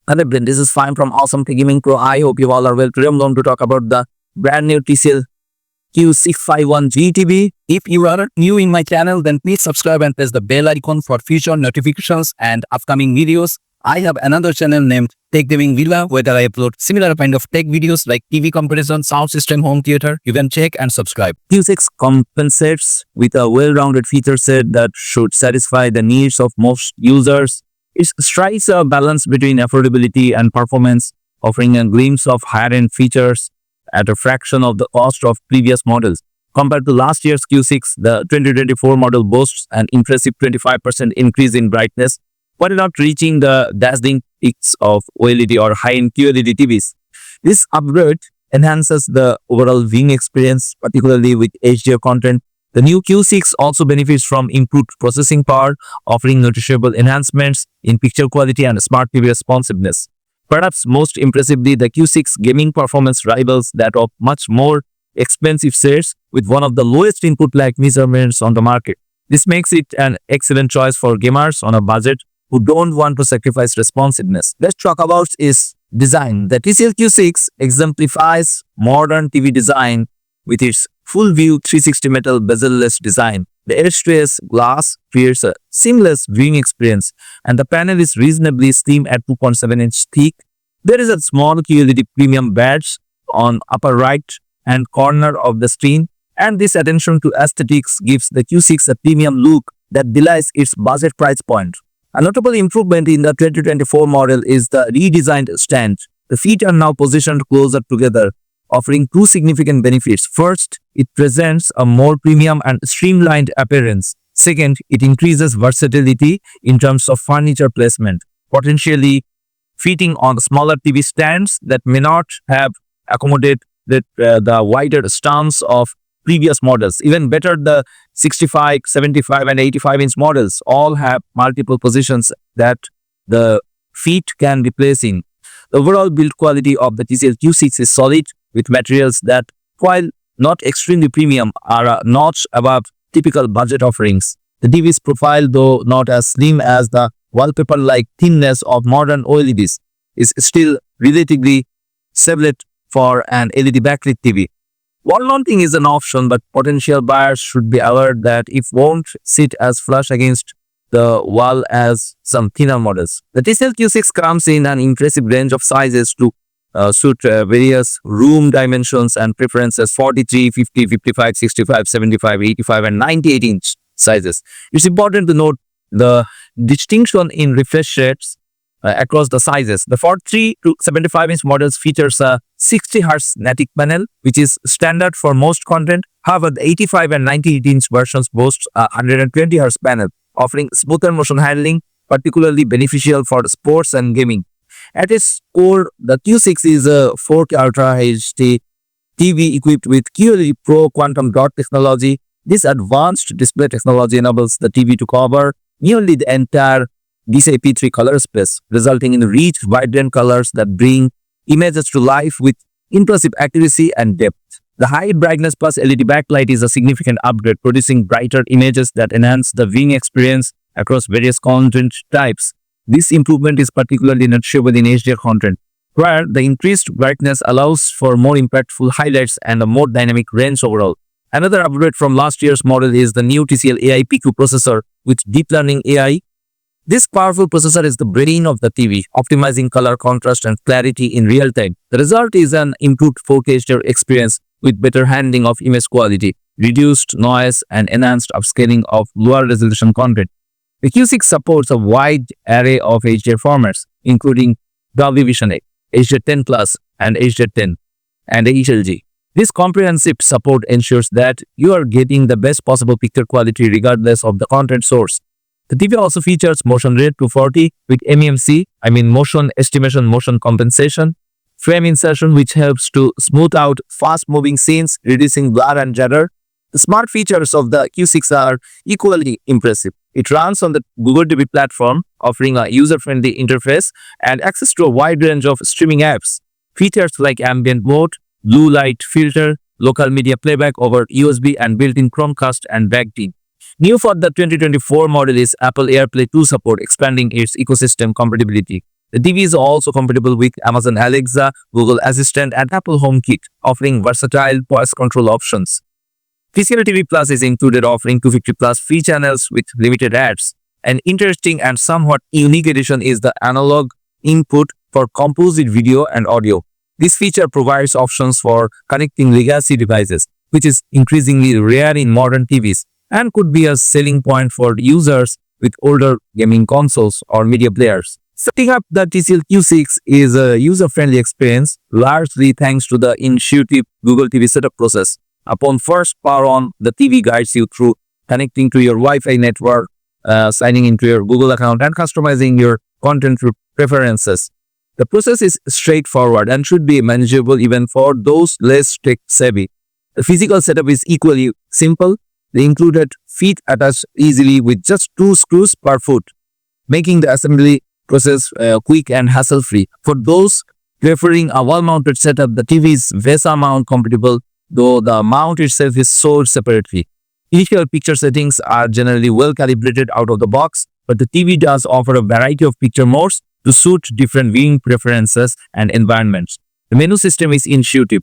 Hello, Brent. This is Fine from Awesome Tech Gaming Pro. I hope you all are well. Today I'm going to talk about the brand new TCL Q651G TV. If you are new in my channel, then please subscribe and press the bell icon for future notifications and upcoming videos. I have another channel named Tech Gaming Villa, where I upload similar kind of tech videos like TV comparison, sound system, home theater. You can check and subscribe. Q6 compensates with a well-rounded feature set that should satisfy the needs of most users. It strikes a balance between affordability and performance, offering a glimpse of higher-end features at a fraction of the cost of previous models. Compared to last year's Q6, the 2024 model boasts an impressive 25% increase in brightness, while not reaching the dazzling peaks of OLED or high-end QLED TVs. This upgrade enhances the overall viewing experience, particularly with HDR content. The new Q6 also benefits from improved processing power, offering noticeable enhancements in picture quality and smart TV responsiveness. Perhaps most impressively, the Q6 gaming performance rivals that of much more expensive sets with one of the lowest input lag measurements on the market. This makes it an excellent choice for gamers on a budget who don't want to sacrifice responsiveness. Let's talk about its design. The TCL Q6 exemplifies modern TV design with its full view 360 metal bezel-less design. The edge-to-edge glass creates a seamless viewing experience, and the panel is reasonably slim at 2.7 inch thick. There is a small QLED premium badge on upper right hand corner of the screen, and this attention to aesthetics gives the Q6 a premium look that belies its budget price point. A notable improvement in the 2024 model is the redesigned stand. The feet are now positioned closer together, offering two significant benefits. First, it presents a more premium and streamlined appearance. Second, it increases versatility in terms of furniture placement, potentially fitting on smaller TV stands that may not have accommodated the wider stance of previous models. Even better, the 65, 75 and 85 inch models all have multiple positions that the feet can be placed in. The overall build quality of the TCL Q6 is solid, with materials that, while not extremely premium, are a notch above typical budget offerings. The TV's profile, though not as slim as the wallpaper-like thinness of modern OLEDs, is still relatively stable for an LED backlit TV. Wall mounting is an option, but potential buyers should be aware that it won't sit as flush against the wall as some thinner models. The TCL Q6 comes in an impressive range of sizes to suit various room dimensions and preferences: 43, 50, 55, 65, 75, 85 and 98 inch sizes. It's important to note the distinction in refresh rates across the sizes. The 43 to 75 inch models features a 60 Hz static panel, which is standard for most content. However, the 85 and 98 inch versions boast a 120 Hz panel, offering smoother motion handling, particularly beneficial for sports and gaming. At its core, the Q6 is a 4K Ultra HD TV equipped with QLED Pro Quantum Dot technology. This advanced display technology enables the TV to cover nearly the entire DCI-P3 color space, resulting in rich, vibrant colors that bring images to life with impressive accuracy and depth. The high brightness plus LED backlight is a significant upgrade, producing brighter images that enhance the viewing experience across various content types. This improvement is particularly noticeable in HDR content, where the increased brightness allows for more impactful highlights and a more dynamic range overall. Another upgrade from last year's model is the new TCL AI PQ processor with deep learning AI. This powerful processor is the brain of the TV, optimizing color contrast and clarity in real time. The result is an improved 4K HDR experience with better handling of image quality, reduced noise, and enhanced upscaling of lower resolution content. The Q6 supports a wide array of HDR formats, including Dolby Vision, HDR10 Plus, and HDR10, and HLG. This comprehensive support ensures that you are getting the best possible picture quality regardless of the content source. The TV also features motion rate 240 with MEMC, motion estimation, motion compensation, frame insertion, which helps to smooth out fast-moving scenes, reducing blur and judder. The smart features of the Q6 are equally impressive. It runs on the Google TV platform, offering a user-friendly interface and access to a wide range of streaming apps. Features like ambient mode, blue light filter, local media playback over USB, and built-in Chromecast and backlit. New for the 2024 model is Apple AirPlay 2 support, expanding its ecosystem compatibility. The TV is also compatible with Amazon Alexa, Google Assistant, and Apple HomeKit, offering versatile voice control options. TCL TV Plus is included, offering 250 plus free channels with limited ads. An interesting and somewhat unique addition is the analog input for composite video and audio. This feature provides options for connecting legacy devices, which is increasingly rare in modern TVs and could be a selling point for users with older gaming consoles or media players. Setting up the TCL Q6 is a user-friendly experience, largely thanks to the intuitive Google TV setup process. Upon first power on, the TV guides you through connecting to your Wi-Fi network, signing into your Google account, and customizing your content preferences. The process is straightforward and should be manageable even for those less tech-savvy. The physical setup is equally simple. The included feet attach easily with just 2 screws per foot, making the assembly process quick and hassle-free. For those preferring a wall-mounted setup, the TV is VESA mount compatible, though the mount itself is sold separately. Initial picture settings are generally well calibrated out of the box, but the TV does offer a variety of picture modes to suit different viewing preferences and environments. The menu system is intuitive,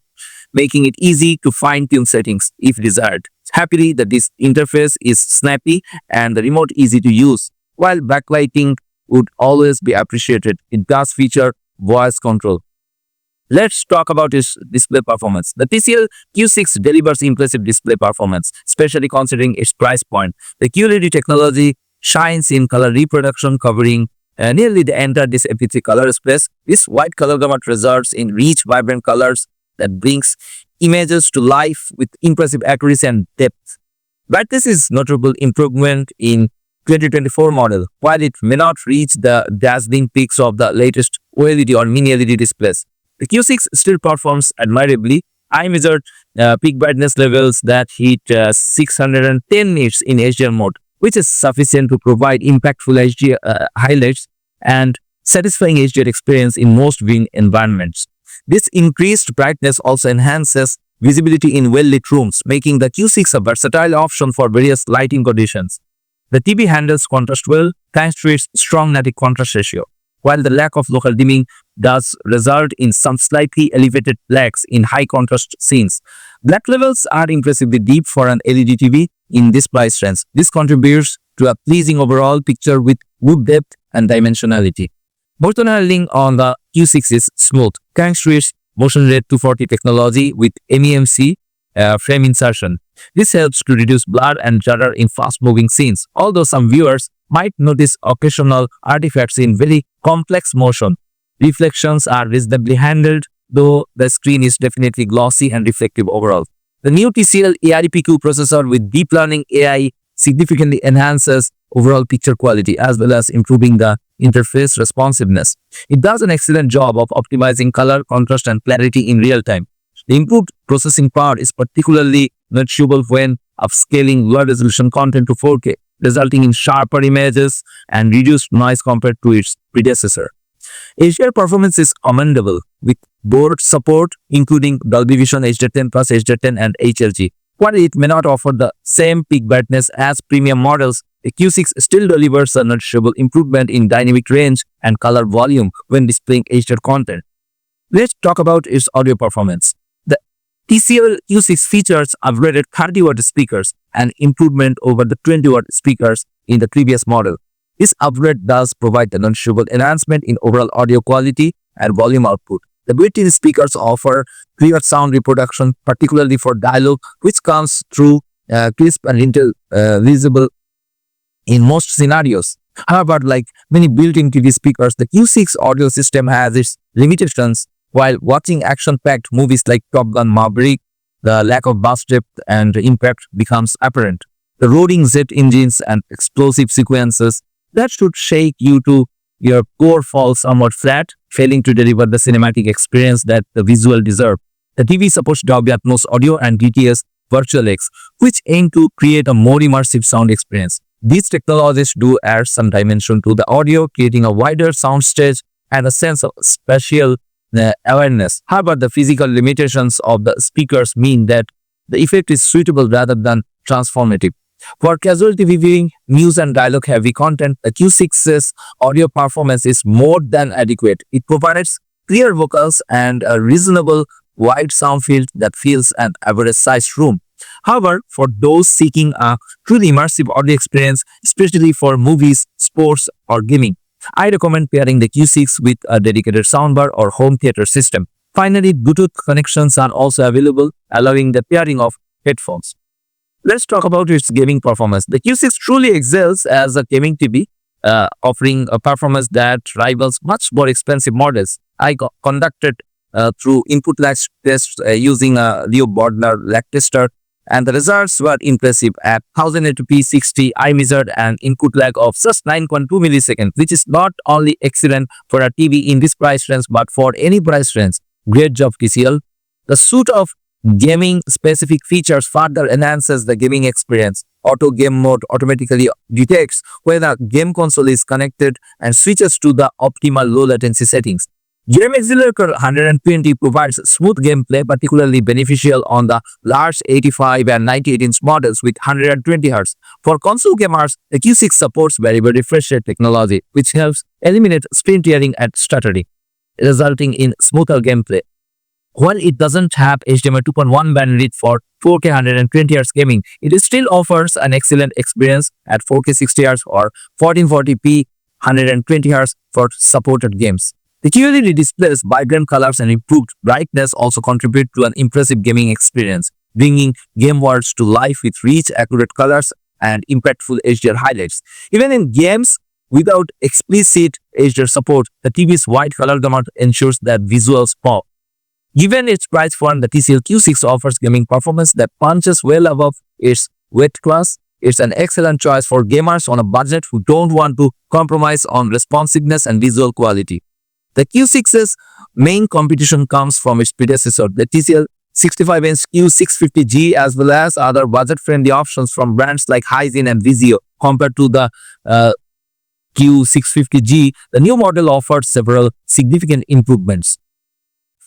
making it easy to fine-tune settings if desired. Happily, the interface is snappy and the remote easy to use. While backlighting would always be appreciated, it does feature voice control. Let's talk about its display performance. The TCL Q6 delivers impressive display performance, especially considering its price point. The QLED technology shines in color reproduction, covering nearly the entire MP3 color space. This wide color gamut results in rich, vibrant colors that brings images to life with impressive accuracy and depth. Brightness is notable improvement in 2024 model, while it may not reach the dazzling peaks of the latest OLED or mini LED displays. The Q6 still performs admirably. I measured peak brightness levels that hit 610 nits in HDR mode, which is sufficient to provide impactful HD highlights and satisfying HDR experience in most viewing environments. This increased brightness also enhances visibility in well-lit rooms, making the Q6 a versatile option for various lighting conditions. The TV handles contrast well thanks to its strong native contrast ratio, while the lack of local dimming does result in some slightly elevated blacks in high contrast scenes. Black levels are impressively deep for an LED TV in this price range. This contributes to a pleasing overall picture with good depth and dimensionality. Motion handling on the Q6 is smooth thanks to its Motion Red 240 technology with MEMC frame insertion. This helps to reduce blur and judder in fast-moving scenes, although some viewers might notice occasional artifacts in very complex motion. Reflections are reasonably handled, though the screen is definitely glossy and reflective overall. The new TCL AREPQ processor with deep learning AI significantly enhances overall picture quality as well as improving the interface responsiveness. It does an excellent job of optimizing color, contrast, and clarity in real time. The improved processing power is particularly noticeable when upscaling low-resolution content to 4K, resulting in sharper images and reduced noise compared to its predecessor. HDR performance is commendable, with board support including Dolby Vision HDR10+, HDR10, and HLG. While it may not offer the same peak brightness as premium models, the Q6 still delivers a noticeable improvement in dynamic range and color volume when displaying HDR content. Let's talk about its audio performance. The TCL Q6 features upgraded 30-watt speakers, an improvement over the 20-watt speakers in the previous model. This upgrade does provide a noticeable enhancement in overall audio quality and volume output. The built-in speakers offer clear sound reproduction, particularly for dialogue, which comes through crisp and intelligible in most scenarios. However, like many built-in TV speakers, the Q6 audio system has its limitations. While watching action-packed movies like Top Gun Maverick, the lack of bass depth and impact becomes apparent. The roaring jet engines and explosive sequences that should shake you to your core fall somewhat flat, failing to deliver the cinematic experience that the visual deserve. The TV supports Dolby Atmos audio and DTS Virtual X, which aim to create a more immersive sound experience. These technologies do add some dimension to the audio, creating a wider soundstage and a sense of spatial awareness. However, the physical limitations of the speakers mean that the effect is suitable rather than transformative. For casual TV viewing, news and dialogue heavy content, the Q6's audio performance is more than adequate. It provides clear vocals and a reasonable wide sound field that fills an average sized room. However, for those seeking a truly immersive audio experience, especially for movies, sports, or gaming, I recommend pairing the Q6 with a dedicated soundbar or home theater system. Finally, Bluetooth connections are also available, allowing the pairing of headphones. Let's talk about its gaming performance. The Q6 truly excels as a gaming TV, offering a performance that rivals much more expensive models. I conducted through input lag tests using a Leo Bodler lag tester, and the results were impressive. At 1080p 60, I measured an input lag of just 9.2 milliseconds, which is not only excellent for a TV in this price range, but for any price range. Great job, TCL. The suite of gaming-specific features further enhances the gaming experience. Auto game mode automatically detects when a game console is connected and switches to the optimal low latency settings. Game Accelerator 120 provides smooth gameplay, particularly beneficial on the large 85 and 98-inch models with 120 Hz. For console gamers, the Q6 supports variable refresh rate technology, which helps eliminate screen tearing and stuttering, resulting in smoother gameplay. While it doesn't have HDMI 2.1 bandwidth for 4K 120 Hz gaming, it still offers an excellent experience at 4K 60 Hz or 1440p 120 Hz for supported games. The QLED displays vibrant colors and improved brightness also contribute to an impressive gaming experience, bringing game worlds to life with rich, accurate colors and impactful HDR highlights. Even in games without explicit HDR support, the TV's wide color gamut ensures that visuals pop. Given its price point, the TCL Q6 offers gaming performance that punches well above its weight class. It's an excellent choice for gamers on a budget who don't want to compromise on responsiveness and visual quality. The Q6's main competition comes from its predecessor, the TCL 65-inch Q650G, as well as other budget-friendly options from brands like Hisense and Vizio. Compared to the Q650G, the new model offers several significant improvements.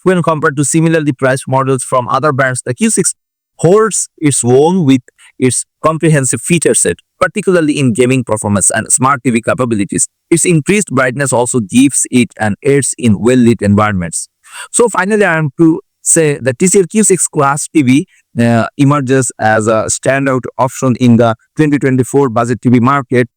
When compared to similarly priced models from other brands, the Q6 holds its own with its comprehensive feature set, particularly in gaming performance and smart TV capabilities. Its increased brightness also gives it an edge in well-lit environments. So finally, I am to say the TCL Q6 class TV emerges as a standout option in the 2024 budget TV market.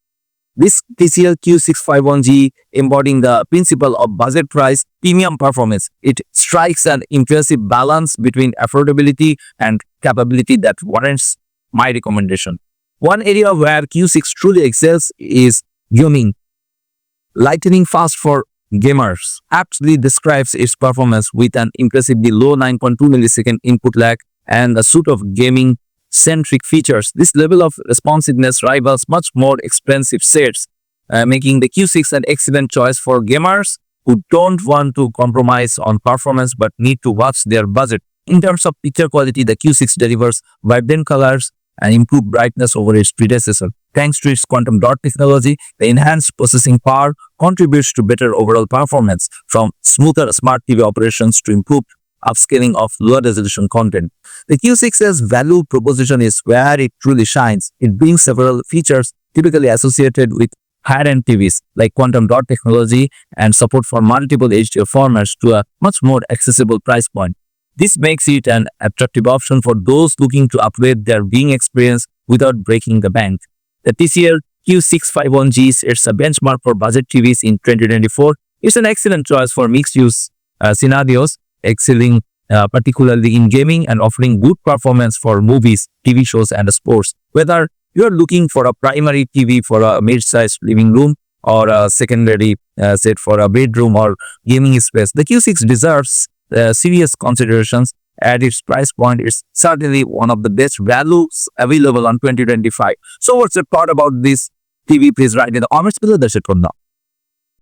This TCL Q651G, embodying the principle of budget price premium performance, it strikes an impressive balance between affordability and capability that warrants my recommendation. One area where Q6 truly excels is gaming. Lightning fast for gamers aptly describes its performance with an impressively low 9.2 millisecond input lag and a suite of gaming-centric features. This level of responsiveness rivals much more expensive sets, making the Q6 an excellent choice for gamers who don't want to compromise on performance but need to watch their budget. In terms of picture quality, the Q6 delivers vibrant colors and improved brightness over its predecessor. Thanks to its quantum dot technology, the enhanced processing power contributes to better overall performance, from smoother smart TV operations to improved upscaling of lower resolution content. The Q6's value proposition is where it truly shines. It brings several features typically associated with higher-end TVs like quantum dot technology and support for multiple HDR formats to a much more accessible price point. This makes it an attractive option for those looking to upgrade their viewing experience without breaking the bank. The TCL Q651G is a benchmark for budget TVs in 2024. It's an excellent choice for mixed-use scenarios, excelling particularly in gaming and offering good performance for movies, TV shows, and sports. Whether you're looking for a primary TV for a mid-sized living room or a secondary set for a bedroom or gaming space, the Q6 deserves serious considerations. At its price point, it's certainly one of the best values available on 2025. So what's your thought about this TV? Please write in the comments below. That's it from now.